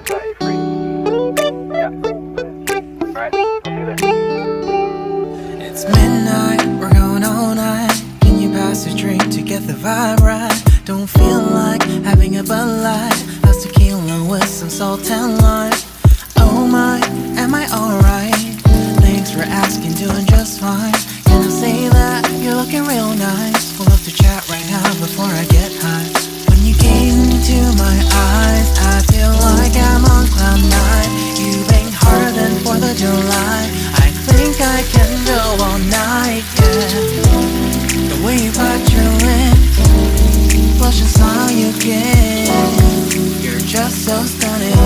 set you free. Yeah. Alright, let's do this. It's midnight, we're going all night. Can you pass a drink to get the vibe right? Don't feel like having a Bud Light. How's tequila with some salt and lime? Oh my, am I alright? Thanks for asking, doing just fine. Can I say that you're looking real nice? We'll have to chat right now before I get high. When you gaze into my eyes, I feel like I'm on cloud nine. You bang harder than 4th of July. I think I can go all night, yeah. The way you bite your lip, blush and smile you give, you're just so stunning.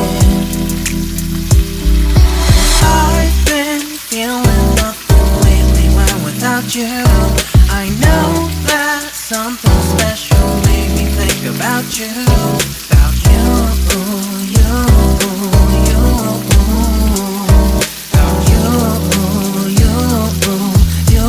I've been feeling nothing lately when without you. I know that something special made me think about you. About you, you, you. About you, you, you.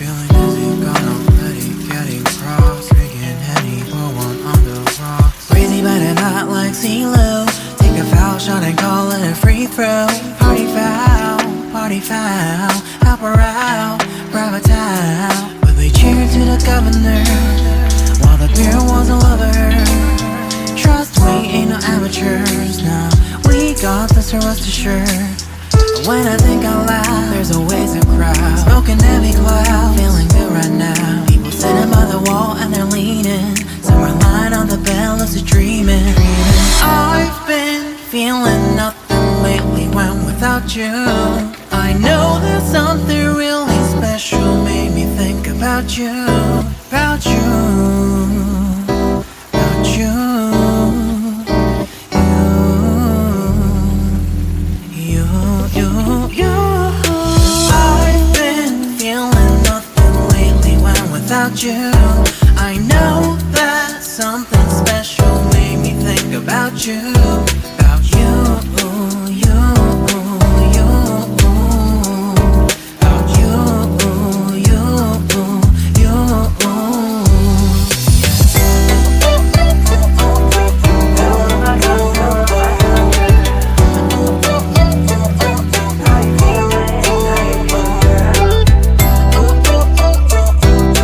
Feeling dizzy, gone already, getting cross, drinking Henny, pour one on the rocks. Crazy but I'm not like CeeLo. Take a foul shot and call it a free throw. Party foul, help her out, grab a towel. But we cheered to the governor, while the beer was a lover. Trust we ain't no amateurs, now we got this, so rest assured. When I think out loud, there's always a crowd, smoking heavy cloud, feeling good right now. People sitting by the wall and they're leaning, some are lying on the bed, lucid dreaming. I've been feeling nothing lately when without you. I know that something really special made me think about you. About you, about you. I've been feeling nothing lately when without you. I know that something special made me think about you.